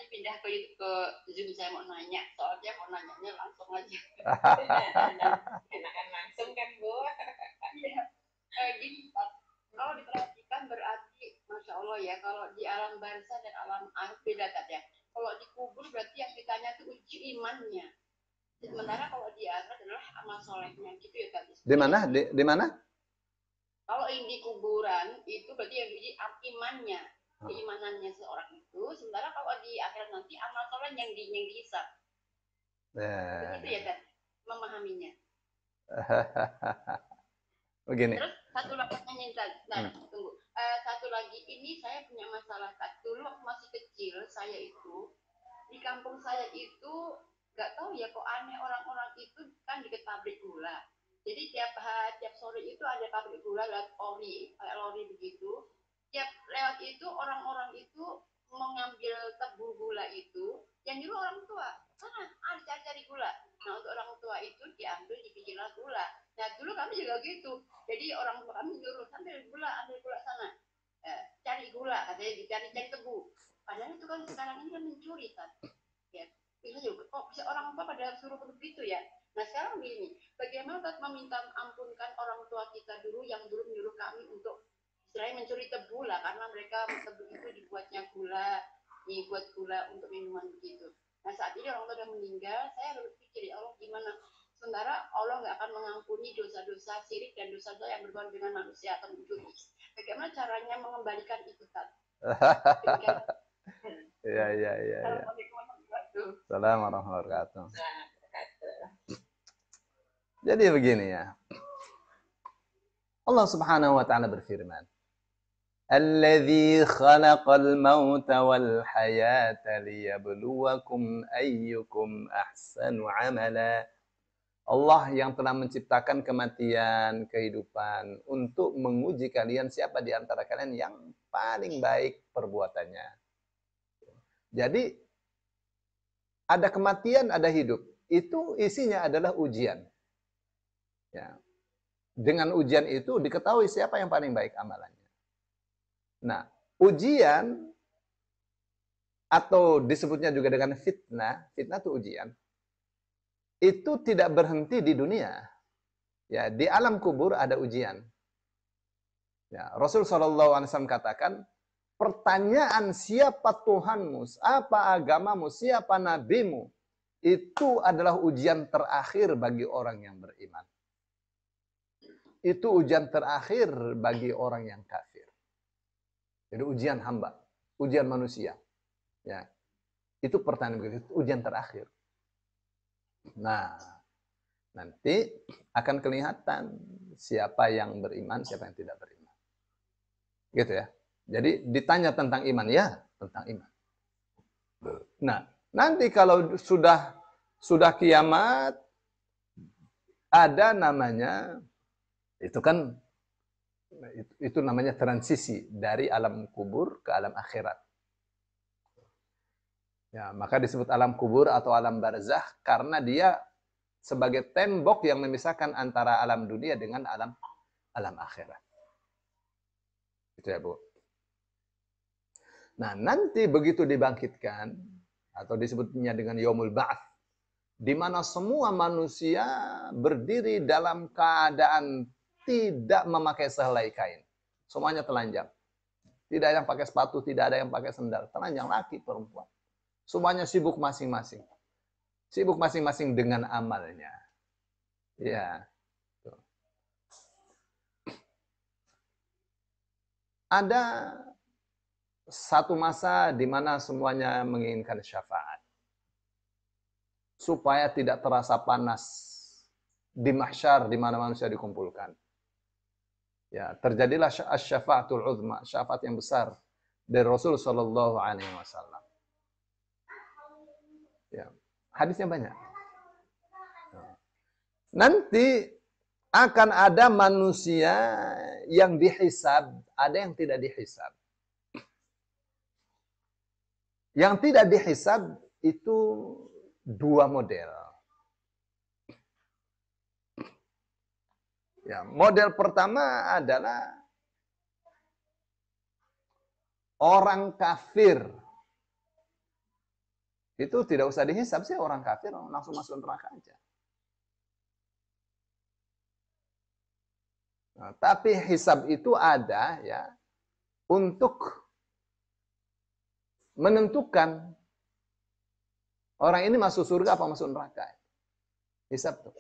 pindah ke YouTube ke Zoom, saya mau nanya, soalnya mau nanyanya langsung aja. Enakan langsung kan, Bu? Iya. Gini, Pak. Kalau diperhatikan berarti, Masya Allah ya, kalau di alam barzah dan alam arif beda kan ya. Kalau dikubur berarti yang ditanya itu uji imannya. Sementara kalau di akhirat adalah amal solehnya, gitu ya kan? Di mana? Di mana? Kalau yang di kuburan itu berarti yang diuji imannya, keimanannya seorang itu. Sementara kalau di akhirat nanti amal soleh yang dihisab. Begitu ya kan? Memahaminya. Begini. Terus satu lagi tunggu. Satu lagi, ini saya punya masalah. Dulu waktu masih kecil, saya itu di kampung saya itu nggak tahu ya kok aneh, orang-orang itu kan deket pabrik gula. Jadi tiap sore itu ada pabrik gula lewat lori begitu. Tiap lewat itu orang-orang itu mengambil tebu gula itu, yang nyuruh orang tua. Sana, cari gula. Nah, untuk orang tua itu diambil, dibikinlah gula. Nah, dulu kami juga gitu. Jadi orang tua kami nyuruh, ambil gula sana. Cari gula, katanya dicari tebu. Padahal itu kan sekarang ini kan mencuri kan. Ya, bisa juga. Kok bisa orang tua pada suruh begitu ya? Nah, sekarang begini, bagaimana kita meminta ampunkan orang tua kita dulu yang dulu menyuruh kami untuk istilahnya mencuri tebu lah, karena mereka tebu itu dibuatnya gula, dibuat gula untuk minuman begitu. Nah, saat ini orang tua sudah meninggal, saya berpikir, ya Allah gimana? Sementara Allah nggak akan mengampuni dosa-dosa syirik dan dosa-dosa yang berhubungan dengan manusia atau mencuri. Bagaimana caranya mengembalikan itu, Tad? Iya. Assalamualaikum warahmatullahi wabarakatuh. Jadi begini ya. Allah Subhanahu wa taala berfirman, "Alladzi khalaqal mauta wal hayata liyabluwakum ayyukum ahsanu amala." Allah yang telah menciptakan kematian, kehidupan untuk menguji kalian siapa di antara kalian yang paling baik perbuatannya. Jadi ada kematian, ada hidup. Itu isinya adalah ujian. Ya. Dengan ujian itu diketahui siapa yang paling baik amalannya. Nah, ujian atau disebutnya juga dengan fitnah itu ujian. Itu tidak berhenti di dunia. Ya, di alam kubur ada ujian. Ya, Rasul SAW katakan, pertanyaan siapa Tuhanmu, apa agamamu, siapa nabimu, itu adalah ujian terakhir bagi orang yang beriman. Itu ujian terakhir bagi orang yang kafir. Jadi ujian hamba, ujian manusia. Ya, itu pertanyaan, itu ujian terakhir. Nah, nanti akan kelihatan siapa yang beriman, siapa yang tidak beriman. Gitu ya. Jadi ditanya tentang iman, ya tentang iman. Nah, nanti kalau sudah kiamat, ada namanya, itu namanya transisi dari alam kubur ke alam akhirat. Ya, maka disebut alam kubur atau alam barzah karena dia sebagai tembok yang memisahkan antara alam dunia dengan alam akhirat. Itu ya, Bu. Nah, nanti begitu dibangkitkan atau disebutnya dengan yaumul ba'ats, di mana semua manusia berdiri dalam keadaan tidak memakai sehelai kain. Semuanya telanjang. Tidak ada yang pakai sepatu, tidak ada yang pakai sendal. Telanjang, laki, perempuan. Semuanya sibuk masing-masing. Sibuk masing-masing dengan amalnya. Ya. Ada satu masa di mana semuanya menginginkan syafaat. Supaya tidak terasa panas di mahsyar di mana manusia dikumpulkan. Ya, terjadilah syafaatul uzma, syafaat yang besar dari Rasul sallallahu alaihi wasallam. Ya, hadisnya banyak. Nanti akan ada manusia yang dihisab, ada yang tidak dihisab. Yang tidak dihisab itu dua model. Ya, model pertama adalah orang kafir Itu tidak usah dihisab sih, orang kafir langsung masuk neraka aja. Nah, tapi hisab itu ada ya untuk menentukan orang ini masuk surga apa masuk neraka. Hisab tuh.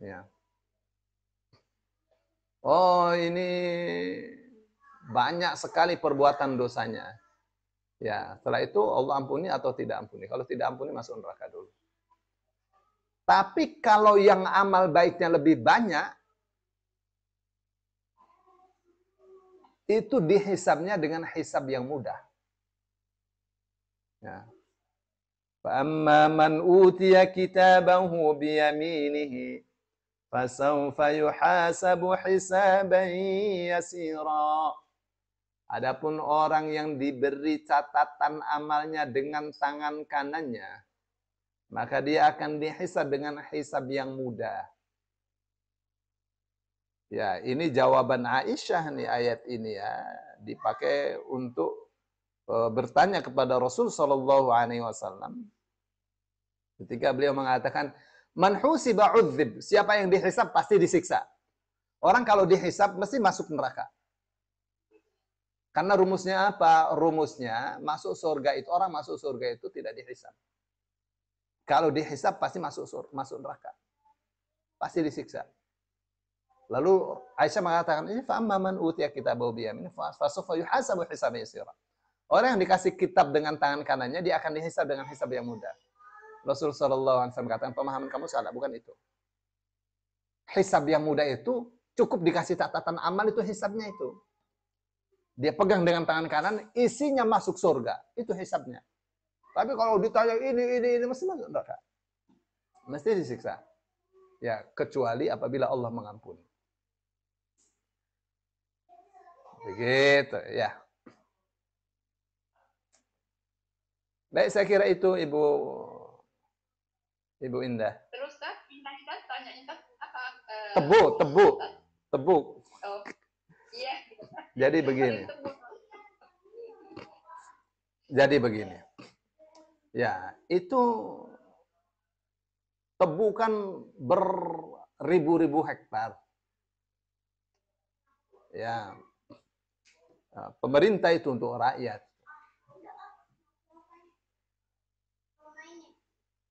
Ya. Oh, ini banyak sekali perbuatan dosanya. Ya, setelah itu Allah ampuni atau tidak ampuni. Kalau tidak ampuni masuk neraka dulu. Tapi kalau yang amal baiknya lebih banyak, itu dihisabnya dengan hisab yang mudah. Ya. Fa'amma man utiya kitabahu biyaminihi fasawfa yuhasabu hisaban yasira. Adapun orang yang diberi catatan amalnya dengan tangan kanannya, maka dia akan dihisab dengan hisab yang mudah. Ya, ini jawaban Aisyah nih ayat ini ya, dipakai untuk bertanya kepada Rasul Shallallahu Alaihi Wasallam ketika beliau mengatakan, man husiba udzib, siapa yang dihisab pasti disiksa. Orang kalau dihisab mesti masuk neraka. Karena rumusnya apa? Rumusnya masuk surga itu, orang masuk surga itu tidak dihisab. Kalau dihisab pasti masuk neraka. Pasti disiksa. Lalu Aisyah mengatakan, ini fa amman utiya kitabahu biyaminihi fasawfa yuhasabu hisaban yasira. Orang yang dikasih kitab dengan tangan kanannya, dia akan dihisab dengan hisab yang mudah. Rasulullah SAW katakan, pemahaman kamu salah, bukan itu. Hisab yang mudah itu cukup dikasih catatan amal, itu hisabnya itu. Dia pegang dengan tangan kanan, isinya masuk surga. Itu hisabnya. Tapi kalau ditanya ini mesti masuk neraka. Mesti disiksa. Ya, kecuali apabila Allah mengampuni. Begitu, ya. Baik, saya kira itu Ibu Indah. Terus kan, Indah tanya apa? Tebu. Oh, iya. Jadi begini. Ya, itu tebu kan beribu-ribu hektar. Ya. Pemerintah itu untuk rakyat.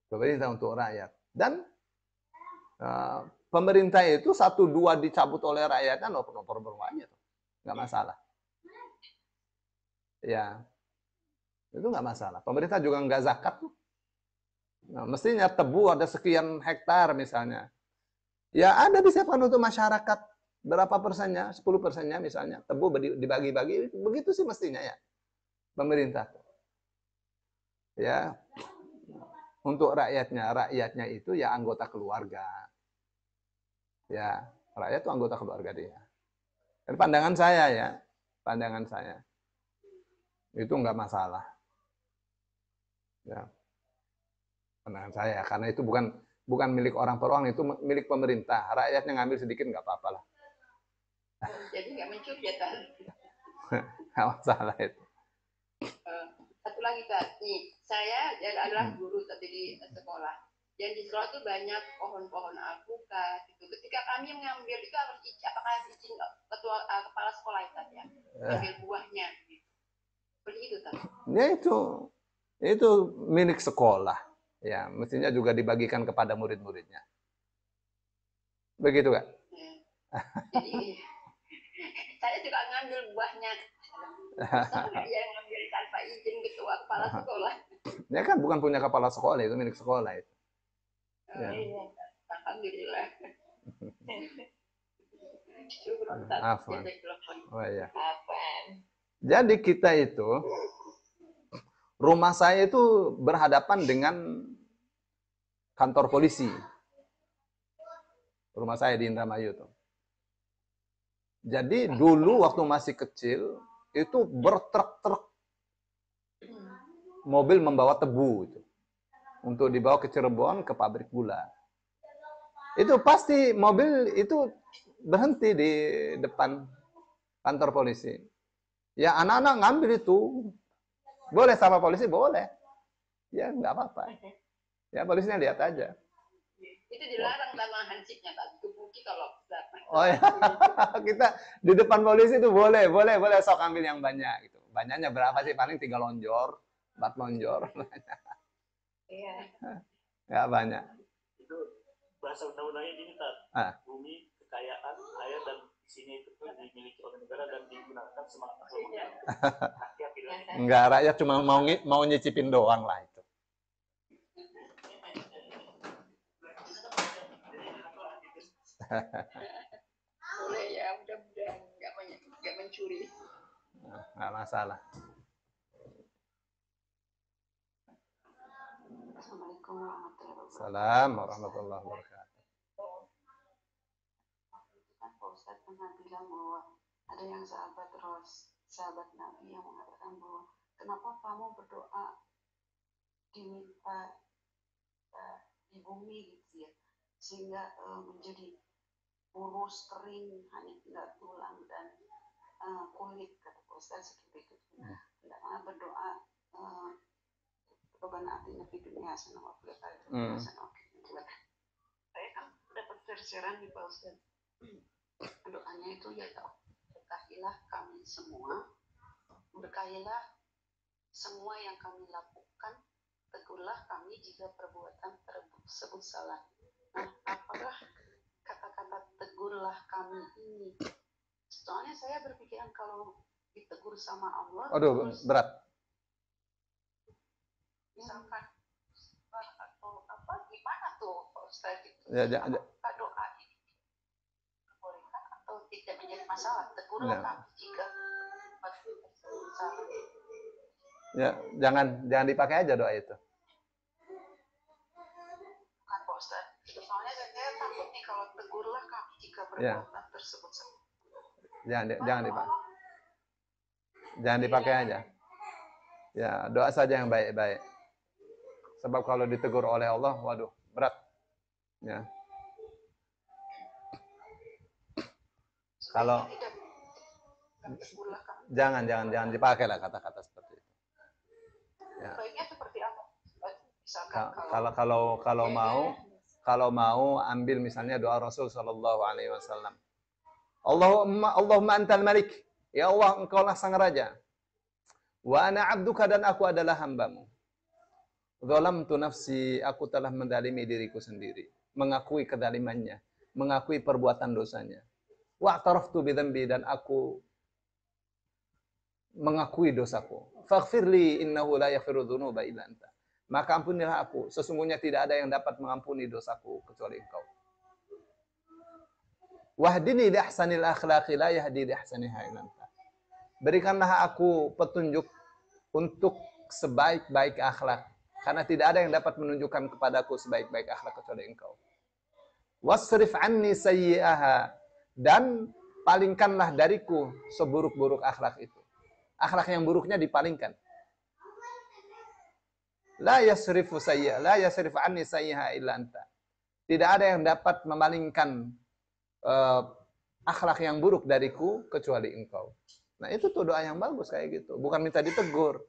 Pemerintah untuk rakyat. Dan pemerintah itu 1-2 dicabut oleh rakyatnya, no problem aja. Nggak masalah. Ya, itu nggak masalah. Pemerintah juga nggak zakat tuh. Nah, mestinya tebu ada sekian hektar misalnya. Ya ada disiapkan untuk masyarakat. Berapa persennya? 10%-nya misalnya. Tebu dibagi-bagi. Begitu sih mestinya ya. Pemerintah. Ya. Untuk rakyatnya itu ya anggota keluarga. Ya, rakyat itu anggota keluarga dia. Dan pandangan saya itu nggak masalah. Ya, pandangan saya, karena itu bukan milik orang per orang, itu milik pemerintah. Rakyatnya ngambil sedikit nggak apa-apa lah. Jadi nggak mencuri ya kan? Nggak masalah itu. Satu lagi Kak, nih saya adalah guru tadi di sekolah. Dan di sekolah itu banyak pohon-pohon alpukat. Gitu. Ketika kami mengambil itu harus apakah izin ketua kepala sekolah itu ya, ambil buahnya. Seperti itu kan? Ya itu milik sekolah. Ya, mestinya juga dibagikan kepada murid-muridnya. Begitu Kak? Ya. Jadi saya juga ngambil buahnya. Sama dia yang ngambil tanpa izin ketua kepala sekolah. Ya kan bukan punya kepala sekolah, itu milik sekolah itu. Ya. Iya, alhamdulillah. Afwan. Oh iya. Jadi kita itu, rumah saya itu berhadapan dengan kantor polisi. Rumah saya di Indramayu tuh. Jadi dulu waktu masih kecil itu bertruk-truk mobil membawa tebu itu untuk dibawa ke Cirebon ke pabrik gula. Itu pasti mobil itu berhenti di depan kantor polisi. Ya anak-anak ngambil itu. Boleh sama polisi? Boleh. Ya nggak apa-apa. Ya polisinya lihat aja. Itu dilarang sama hansipnya tak dikebuki kalau besar. Oh ya, kita di depan polisi itu boleh sok ambil yang banyak gitu. Banyaknya berapa sih? Paling 3 lonjor, 4 lonjor. Iya. Nggak banyak. Itu bahasa undang-undangnya gini, Tat. Bumi, kekayaan, air dan isinya itu tuh dimiliki oleh negara dan digunakan semaksimum rakyat gitu. Enggak, rakyat cuma mau nyicipin doang lah itu. Boleh ya, mudah-mudahan nggak mencuri. Nggak masalah. Assalamualaikum warahmatullahi wabarakatuh. Salam warahmatullahi wabarakatuh. Kan Pak Ustadz pernah bilang bahwa ada yang sahabat Nabi yang mengatakan bahwa kenapa kamu berdoa diminta di bumi gitu ya, sehingga menjadi kurus kering hanya tinggal tulang dan kulit, kata Pak Ustadz seperti itu. Tidak pernah berdoa Rabbana atina fid dunya hasanah wa fil akhirati hasanah wa qina. Saya kan dapat tersiran di Pak Ustadz. Doanya itu ya berkahilah kami semua, berkahilah semua yang kami lakukan, tegurlah kami jika perbuatan tersebut salah. Nah, apakah kata-kata tegurlah kami ini? Soalnya saya berpikiran kalau ditegur sama Allah, aduh, berat. Misalkan atau apa, gimana tuh Pak Ustadz itu? Ya, doa ini bolehkah atau tidak menjadi masalah? Tegurlah kami jika perbuatan tersebut salah. Ya, jangan dipakai aja doa itu. Bukan Pak Ustadz. Soalnya saya takut nih kalau tegurlah kami jika perbuatan tersebut salah. Jangan dipakai aja. Ya, doa saja yang baik-baik. Sebab kalau ditegur oleh Allah, waduh, berat. Ya. Kalau jangan dipakai lah kata-kata seperti itu. Ya. Baiknya seperti apa? Kalau mau ambil misalnya doa Rasul sallallahu alaihi wasallam. Allahumma antal malik. Ya Allah, engkaulah sang raja. Wa ana abduka, dan aku adalah hambamu. Zalamtu nafsi, aku telah mendalimi diriku sendiri, mengakui kedalimannya, mengakui perbuatan dosanya. Wa'taraftu bidzambi, dan aku mengakui dosaku. Faghfirli innahu la yaghfiru dzunuba illa anta. Maka ampunilah aku, sesungguhnya tidak ada yang dapat mengampuni dosaku kecuali Engkau. Wahdini li ahsanil akhlaqi la yahdi li ahsaniha illa anta. Berikanlah aku petunjuk untuk sebaik-baik akhlak, karena tidak ada yang dapat menunjukkan kepadaku sebaik-baik akhlak kecuali Engkau. Wasrif anni sayyi'aha, dan palingkanlah dariku seburuk-buruk akhlak itu. Akhlak yang buruknya dipalingkan. La yasrif anni sayyi'aha illa anta. Tidak ada yang dapat memalingkan akhlak yang buruk dariku kecuali Engkau. Nah, itu tuh doa yang bagus kayak gitu. Bukan minta ditegur.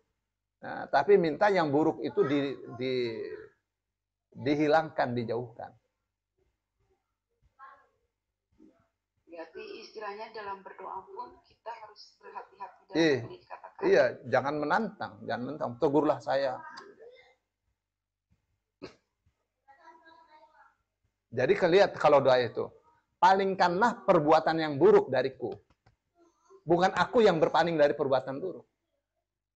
Nah, tapi minta yang buruk itu dihilangkan, dijauhkan. Berarti istilahnya dalam berdoa pun kita harus berhati-hati dalam memilih kata-kata. Iya, jangan menantang. Tegurlah saya. Jadi lihat kalau doa itu, palingkanlah perbuatan yang buruk dariku. Bukan aku yang berpaling dari perbuatan buruk.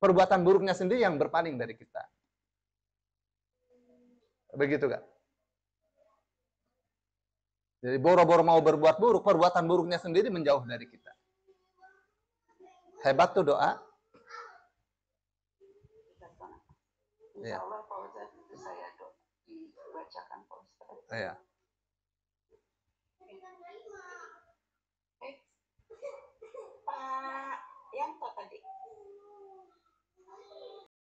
Perbuatan buruknya sendiri yang berpaling dari kita. Begitu gak? Jadi boro-boro mau berbuat buruk, perbuatan buruknya sendiri menjauh dari kita. Hebat tuh doa. Insya Allah Pak Ustadz, itu saya dibacakan Pak Ustadz. Iya.